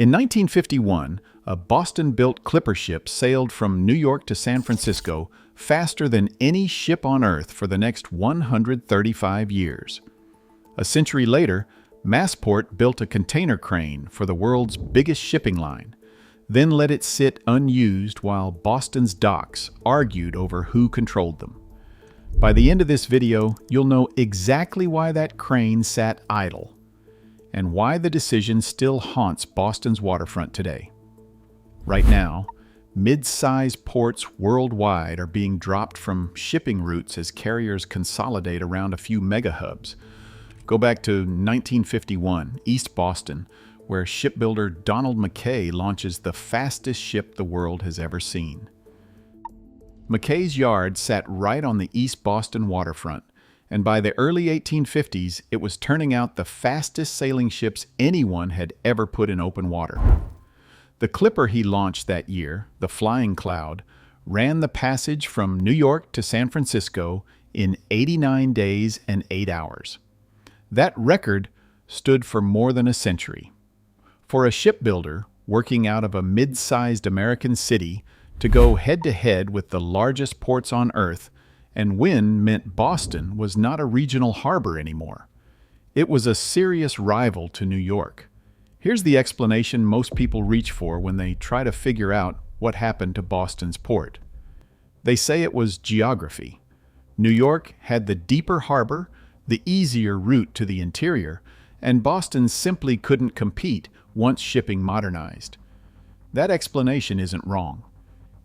In 1951, a Boston-built clipper ship sailed from New York to San Francisco faster than any ship on Earth for the next 135 years. A century later, Massport built a container crane for the world's biggest shipping line, then let it sit unused while Boston's docks argued over who controlled them. By the end of this video, you'll know exactly why that crane sat idle, and why the decision still haunts Boston's waterfront today. Right now, mid-size ports worldwide are being dropped from shipping routes as carriers consolidate around a few mega hubs. Go back to 1951, East Boston, where shipbuilder Donald Mackay launches the fastest ship the world has ever seen. Mackay's yard sat right on the East Boston waterfront, and by the early 1850s, it was turning out the fastest sailing ships anyone had ever put in open water. The clipper he launched that year, the Flying Cloud, ran the passage from New York to San Francisco in 89 days and 8 hours. That record stood for more than a century. For a shipbuilder working out of a mid-sized American city to go head-to-head with the largest ports on Earth and win meant Boston was not a regional harbor anymore. It was a serious rival to New York. Here's the explanation most people reach for when they try to figure out what happened to Boston's port. They say it was geography. New York had the deeper harbor, the easier route to the interior, and Boston simply couldn't compete once shipping modernized. That explanation isn't wrong.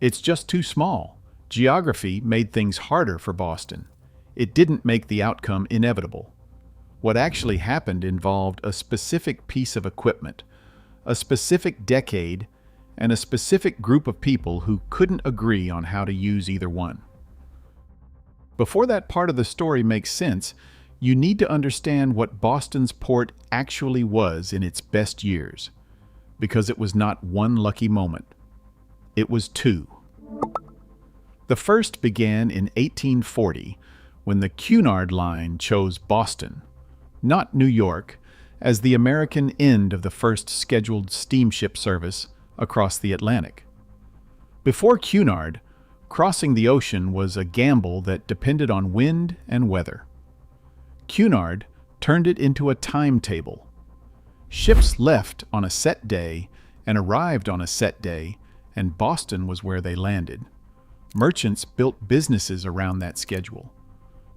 It's just too small. Geography made things harder for Boston. It didn't make the outcome inevitable. What actually happened involved a specific piece of equipment, a specific decade, and a specific group of people who couldn't agree on how to use either one. Before that part of the story makes sense, you need to understand what Boston's port actually was in its best years, because it was not one lucky moment. It was two. The first began in 1840, when the Cunard Line chose Boston, not New York, as the American end of the first scheduled steamship service across the Atlantic. Before Cunard, crossing the ocean was a gamble that depended on wind and weather. Cunard turned it into a timetable. Ships left on a set day and arrived on a set day, and Boston was where they landed. Merchants built businesses around that schedule.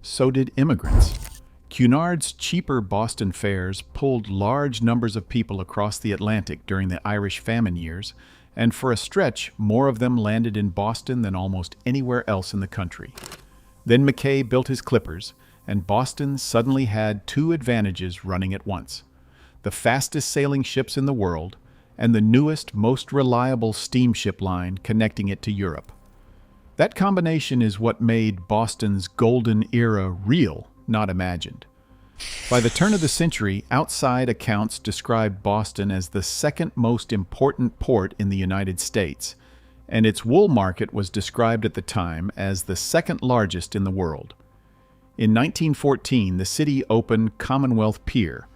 So did immigrants. Cunard's cheaper Boston fares pulled large numbers of people across the Atlantic during the Irish famine years, and for a stretch, more of them landed in Boston than almost anywhere else in the country. Then Mackay built his clippers, and Boston suddenly had two advantages running at once: the fastest sailing ships in the world, and the newest, most reliable steamship line connecting it to Europe. That combination is what made Boston's golden era real, not imagined. By the turn of the century, outside accounts described Boston as the second most important port in the United States, and its wool market was described at the time as the second largest in the world. In 1914, the city opened Commonwealth Pier,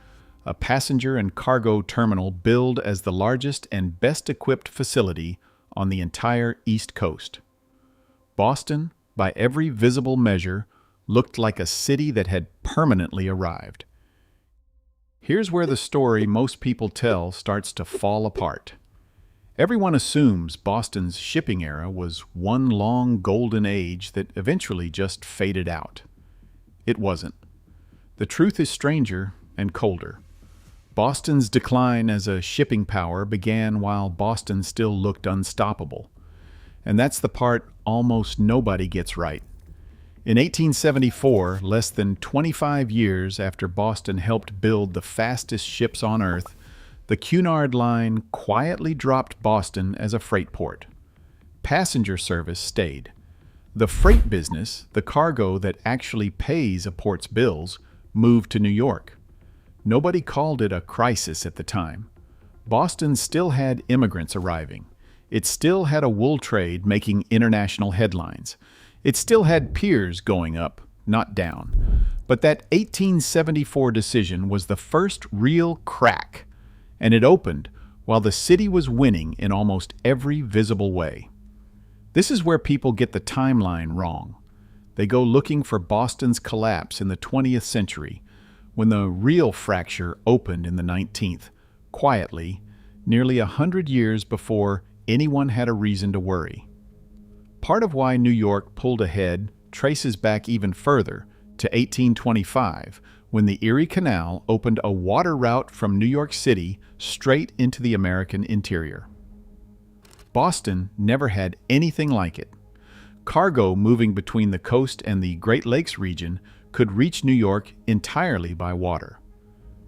a passenger and cargo terminal billed as the largest and best-equipped facility on the entire East Coast. Boston, by every visible measure, looked like a city that had permanently arrived. Here's where the story most people tell starts to fall apart. Everyone assumes Boston's shipping era was one long golden age that eventually just faded out. It wasn't. The truth is stranger and colder. Boston's decline as a shipping power began while Boston still looked unstoppable. And that's the part almost nobody gets right. In 1874, less than 25 years after Boston helped build the fastest ships on Earth, the Cunard Line quietly dropped Boston as a freight port. Passenger service stayed. The freight business, the cargo that actually pays a port's bills, moved to New York. Nobody called it a crisis at the time. Boston still had immigrants arriving. It still had a wool trade making international headlines. It still had piers going up, not down. But that 1874 decision was the first real crack, and it opened while the city was winning in almost every visible way. This is where people get the timeline wrong. They go looking for Boston's collapse in the 20th century, when the real fracture opened in the 19th, quietly, nearly 100 years before anyone had a reason to worry. Part of why New York pulled ahead traces back even further to 1825, when the Erie Canal opened a water route from New York City straight into the American interior. Boston never had anything like it. Cargo moving between the coast and the Great Lakes region could reach New York entirely by water.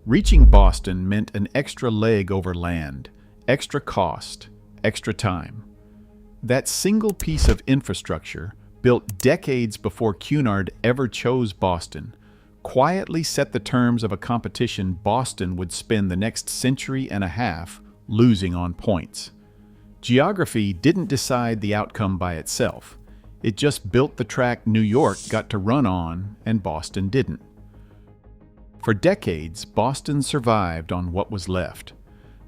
Reaching Boston meant an extra leg over land, extra cost, extra time. That single piece of infrastructure, built decades before Cunard ever chose Boston, quietly set the terms of a competition Boston would spend the next century and a half losing on points. Geography didn't decide the outcome by itself. It just built the track New York got to run on and Boston didn't. For decades, Boston survived on what was left.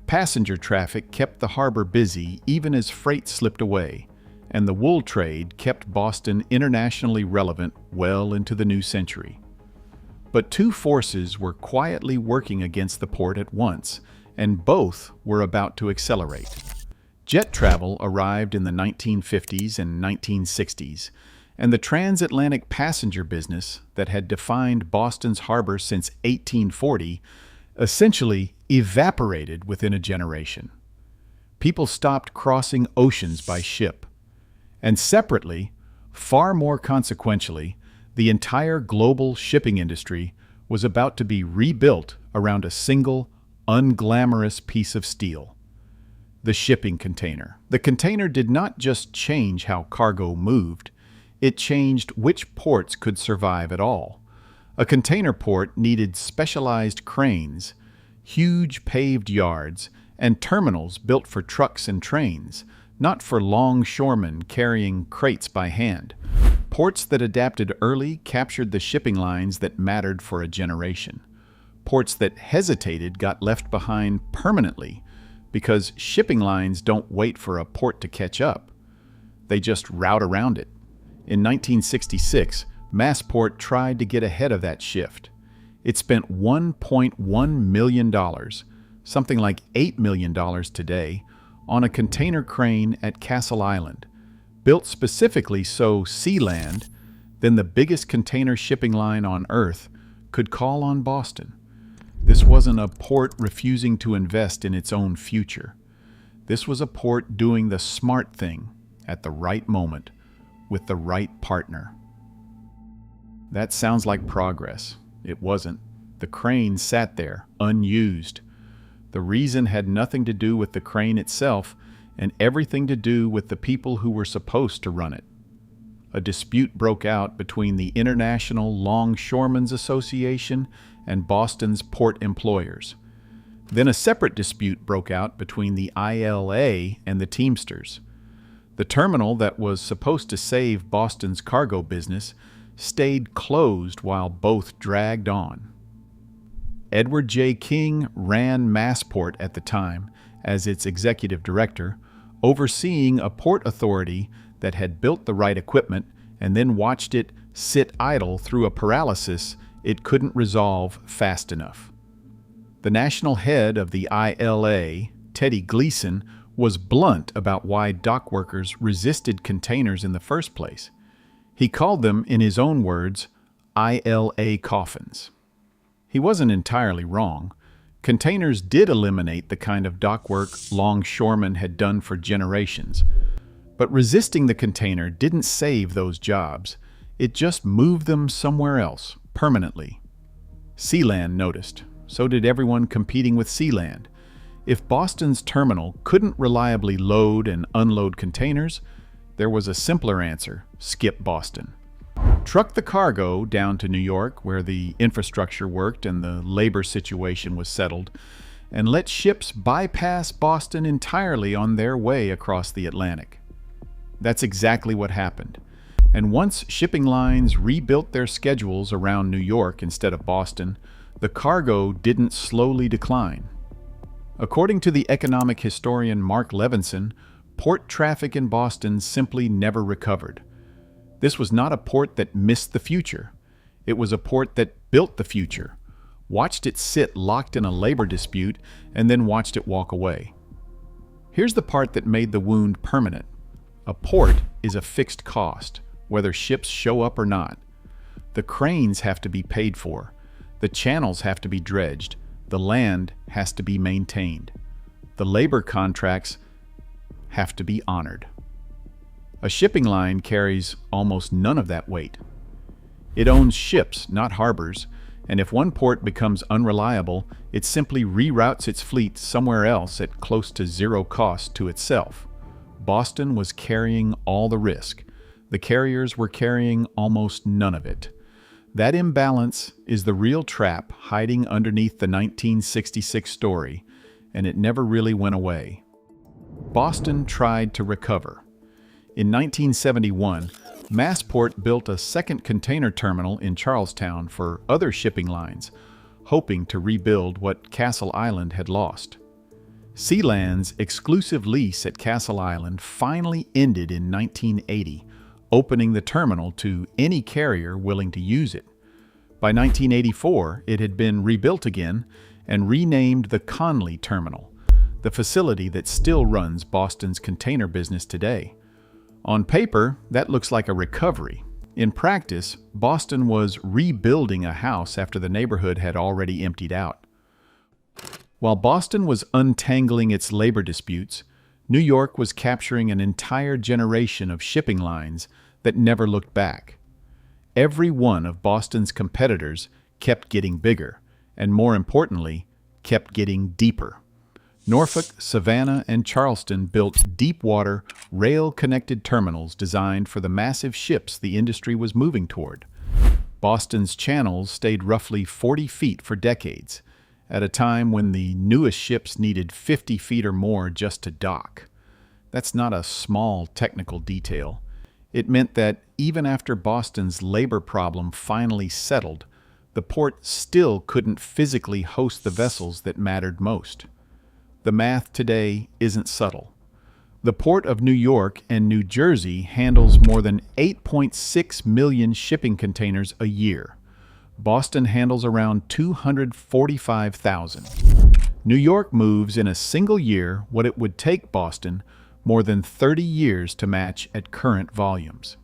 Passenger traffic kept the harbor busy even as freight slipped away, and the wool trade kept Boston internationally relevant well into the new century. But two forces were quietly working against the port at once, and both were about to accelerate. Jet travel arrived in the 1950s and 1960s, and the transatlantic passenger business that had defined Boston's harbor since 1840 essentially evaporated within a generation. People stopped crossing oceans by ship. And separately, far more consequentially, the entire global shipping industry was about to be rebuilt around a single, unglamorous piece of steel: the shipping container. The container did not just change how cargo moved, it changed which ports could survive at all. A container port needed specialized cranes, huge paved yards, and terminals built for trucks and trains, not for longshoremen carrying crates by hand. Ports that adapted early captured the shipping lines that mattered for a generation. Ports that hesitated got left behind permanently, because shipping lines don't wait for a port to catch up. They just route around it. In 1966, Massport tried to get ahead of that shift. It spent $1.1 million, something like $8 million today, on a container crane at Castle Island, built specifically so Sealand, then the biggest container shipping line on Earth, could call on Boston. This wasn't a port refusing to invest in its own future. This was a port doing the smart thing at the right moment, with the right partner. That sounds like progress. It wasn't. The crane sat there, unused. The reason had nothing to do with the crane itself and everything to do with the people who were supposed to run it. A dispute broke out between the International Longshoremen's Association and Boston's port employers. Then a separate dispute broke out between the ILA and the Teamsters. The terminal that was supposed to save Boston's cargo business stayed closed while both dragged on. Edward J. King ran Massport at the time as its executive director, overseeing a port authority that had built the right equipment and then watched it sit idle through a paralysis it couldn't resolve fast enough. The national head of the ILA, Teddy Gleason, was blunt about why dock workers resisted containers in the first place. He called them, in his own words, ILA coffins. He wasn't entirely wrong. Containers did eliminate the kind of dock work longshoremen had done for generations. But resisting the container didn't save those jobs. It just moved them somewhere else, permanently. Sealand noticed. So did everyone competing with Sealand. If Boston's terminal couldn't reliably load and unload containers, there was a simpler answer: skip Boston. Truck the cargo down to New York, where the infrastructure worked and the labor situation was settled, and let ships bypass Boston entirely on their way across the Atlantic. That's exactly what happened. And once shipping lines rebuilt their schedules around New York instead of Boston, the cargo didn't slowly decline. According to the economic historian Mark Levinson, port traffic in Boston simply never recovered. This was not a port that missed the future. It was a port that built the future, watched it sit locked in a labor dispute, and then watched it walk away. Here's the part that made the wound permanent. A port is a fixed cost, whether ships show up or not. The cranes have to be paid for. The channels have to be dredged. The land has to be maintained. The labor contracts have to be honored. A shipping line carries almost none of that weight. It owns ships, not harbors, and if one port becomes unreliable, it simply reroutes its fleet somewhere else at close to zero cost to itself. Boston was carrying all the risk. The carriers were carrying almost none of it. That imbalance is the real trap hiding underneath the 1966 story, and it never really went away. Boston tried to recover. In 1971, Massport built a second container terminal in Charlestown for other shipping lines, hoping to rebuild what Castle Island had lost. Sealand's exclusive lease at Castle Island finally ended in 1980, opening the terminal to any carrier willing to use it. By 1984, it had been rebuilt again and renamed the Conley Terminal, the facility that still runs Boston's container business today. On paper, that looks like a recovery. In practice, Boston was rebuilding a house after the neighborhood had already emptied out. While Boston was untangling its labor disputes, New York was capturing an entire generation of shipping lines that never looked back. Every one of Boston's competitors kept getting bigger, and more importantly, kept getting deeper. Norfolk, Savannah, and Charleston built deep-water, rail-connected terminals designed for the massive ships the industry was moving toward. Boston's channels stayed roughly 40 feet for decades, at a time when the newest ships needed 50 feet or more just to dock. That's not a small technical detail. It meant that even after Boston's labor problem finally settled, the port still couldn't physically host the vessels that mattered most. The math today isn't subtle. The Port of New York and New Jersey handles more than 8.6 million shipping containers a year. Boston handles around 245,000. New York moves in a single year what it would take Boston more than 30 years to match at current volumes.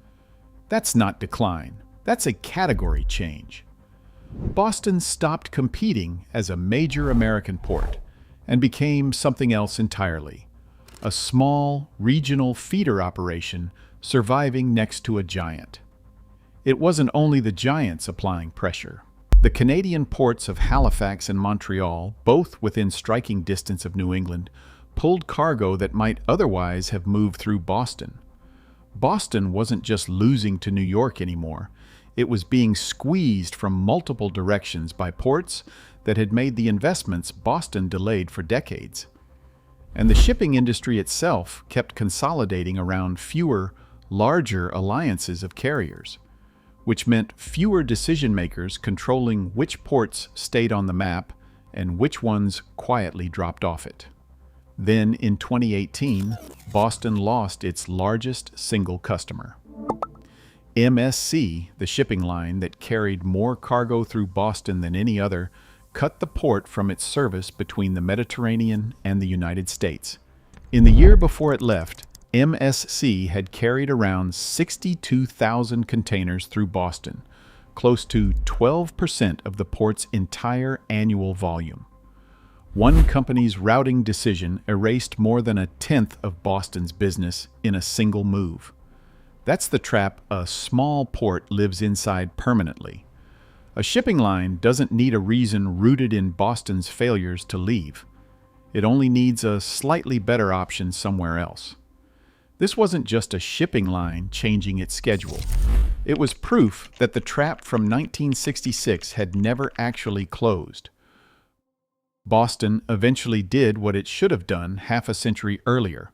That's not decline. That's a category change. Boston stopped competing as a major American port and became something else entirely. A small, regional feeder operation surviving next to a giant. It wasn't only the giants applying pressure. The Canadian ports of Halifax and Montreal, both within striking distance of New England, pulled cargo that might otherwise have moved through Boston. Boston wasn't just losing to New York anymore. It was being squeezed from multiple directions by ports that had made the investments Boston delayed for decades. And the shipping industry itself kept consolidating around fewer, larger alliances of carriers, which meant fewer decision-makers controlling which ports stayed on the map and which ones quietly dropped off it. Then, in 2018, Boston lost its largest single customer. MSC, the shipping line that carried more cargo through Boston than any other, cut the port from its service between the Mediterranean and the United States. In the year before it left, MSC had carried around 62,000 containers through Boston, close to 12% of the port's entire annual volume. One company's routing decision erased more than a tenth of Boston's business in a single move. That's the trap a small port lives inside permanently. A shipping line doesn't need a reason rooted in Boston's failures to leave. It only needs a slightly better option somewhere else. This wasn't just a shipping line changing its schedule. It was proof that the trap from 1966 had never actually closed. Boston eventually did what it should have done half a century earlier.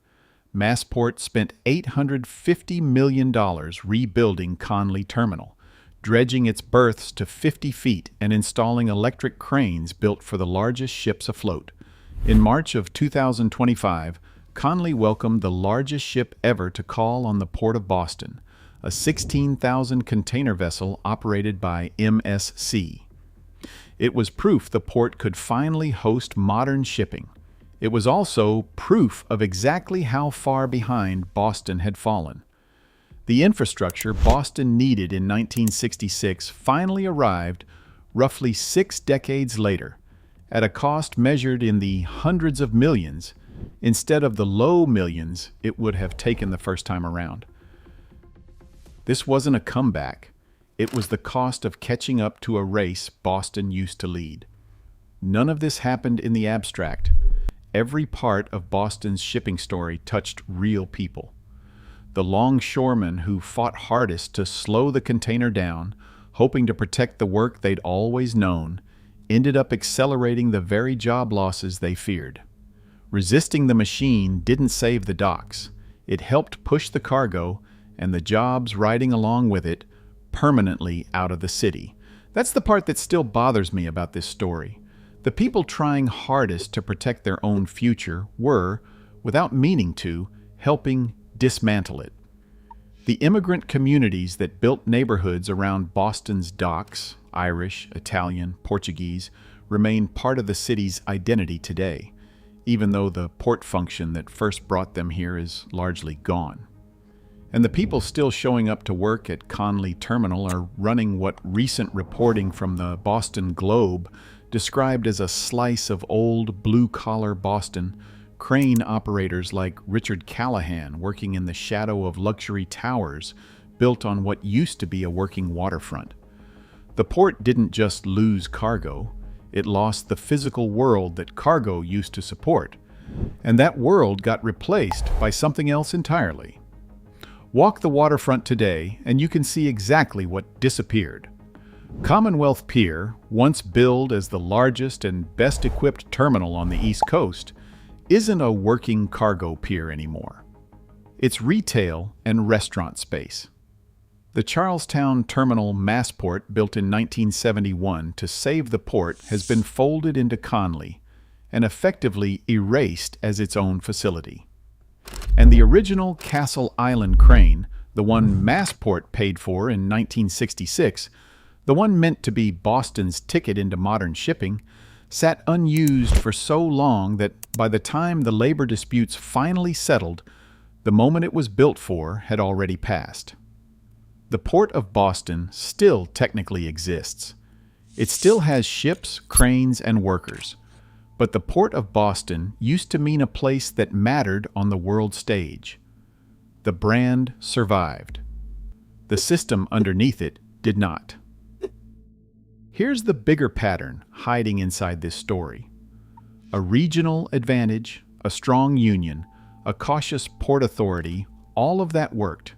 Massport spent $850 million rebuilding Conley Terminal, dredging its berths to 50 feet and installing electric cranes built for the largest ships afloat. In March of 2025, Conley welcomed the largest ship ever to call on the Port of Boston, a 16,000 container vessel operated by MSC. It was proof the port could finally host modern shipping. It was also proof of exactly how far behind Boston had fallen. The infrastructure Boston needed in 1966 finally arrived roughly 6 decades later, at a cost measured in the hundreds of millions instead of the low millions it would have taken the first time around. This wasn't a comeback. It was the cost of catching up to a race Boston used to lead. None of this happened in the abstract. Every part of Boston's shipping story touched real people. The longshoremen who fought hardest to slow the container down, hoping to protect the work they'd always known, ended up accelerating the very job losses they feared. Resisting the machine didn't save the docks. It helped push the cargo, and the jobs riding along with it, permanently out of the city. That's the part that still bothers me about this story. The people trying hardest to protect their own future were, without meaning to, helping dismantle it. The immigrant communities that built neighborhoods around Boston's docks, Irish, Italian, Portuguese, remain part of the city's identity today, even though the port function that first brought them here is largely gone. And the people still showing up to work at Conley Terminal are running what recent reporting from the Boston Globe described as a slice of old blue-collar Boston, crane operators like Richard Callahan working in the shadow of luxury towers built on what used to be a working waterfront. The port didn't just lose cargo, it lost the physical world that cargo used to support, and that world got replaced by something else entirely. Walk the waterfront today and you can see exactly what disappeared. Commonwealth Pier, once billed as the largest and best-equipped terminal on the East Coast, isn't a working cargo pier anymore. It's retail and restaurant space. The Charlestown Terminal Massport, built in 1971 to save the port, has been folded into Conley and effectively erased as its own facility. And the original Castle Island crane, the one Massport paid for in 1966, the one meant to be Boston's ticket into modern shipping, sat unused for so long that by the time the labor disputes finally settled, the moment it was built for had already passed. The Port of Boston still technically exists. It still has ships, cranes, and workers. But the Port of Boston used to mean a place that mattered on the world stage. The brand survived. The system underneath it did not. Here's the bigger pattern hiding inside this story. A regional advantage, a strong union, a cautious port authority, all of that worked,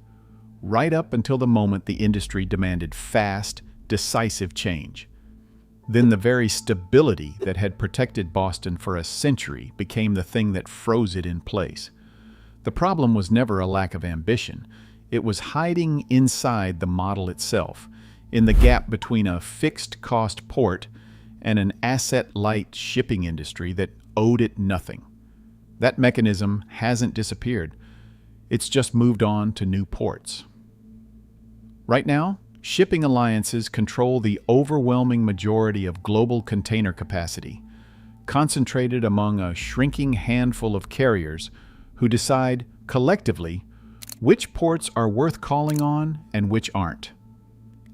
right up until the moment the industry demanded fast, decisive change. Then the very stability that had protected Boston for a century became the thing that froze it in place. The problem was never a lack of ambition. It was hiding inside the model itself, in the gap between a fixed-cost port and an asset-light shipping industry that owed it nothing. That mechanism hasn't disappeared. It's just moved on to new ports. Right now, shipping alliances control the overwhelming majority of global container capacity, concentrated among a shrinking handful of carriers who decide, collectively, which ports are worth calling on and which aren't.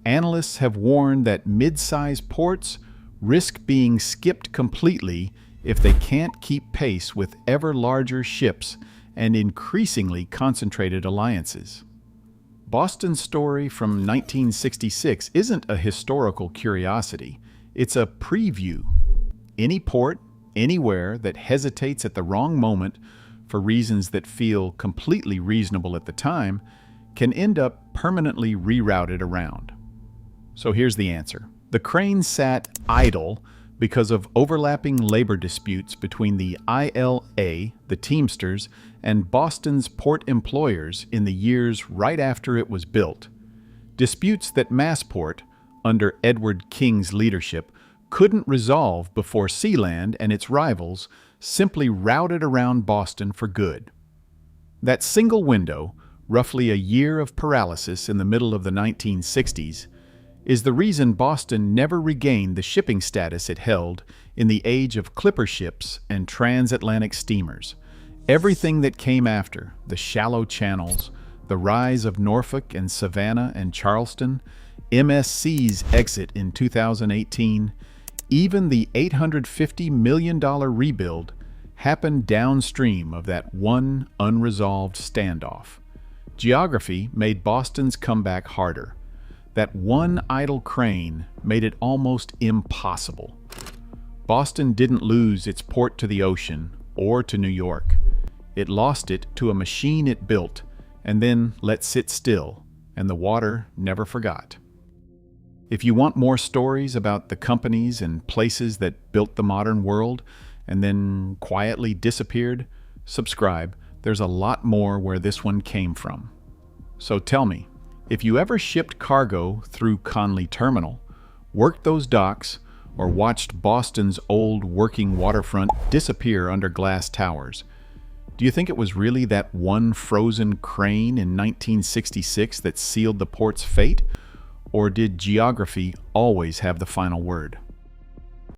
Analysts have warned that mid-size ports risk being skipped completely if they can't keep pace with ever larger ships and increasingly concentrated alliances. Boston's story from 1966 isn't a historical curiosity, it's a preview. Any port, anywhere that hesitates at the wrong moment for reasons that feel completely reasonable at the time can end up permanently rerouted around. So here's the answer. The crane sat idle because of overlapping labor disputes between the ILA, the Teamsters, and Boston's port employers in the years right after it was built. Disputes that Massport, under Edward King's leadership, couldn't resolve before Sealand and its rivals simply routed around Boston for good. That single window, roughly a year of paralysis in the middle of the 1960s, is the reason Boston never regained the shipping status it held in the age of clipper ships and transatlantic steamers. Everything that came after, the shallow channels, the rise of Norfolk and Savannah and Charleston, MSC's exit in 2018, even the $850 million rebuild, happened downstream of that one unresolved standoff. Geography made Boston's comeback harder. That one idle crane made it almost impossible. Boston didn't lose its port to the ocean or to New York. It lost it to a machine it built and then let sit still, and the water never forgot. If you want more stories about the companies and places that built the modern world and then quietly disappeared, subscribe. There's a lot more where this one came from. So tell me, if you ever shipped cargo through Conley Terminal, worked those docks, or watched Boston's old working waterfront disappear under glass towers, do you think it was really that one frozen crane in 1966 that sealed the port's fate? Or did geography always have the final word?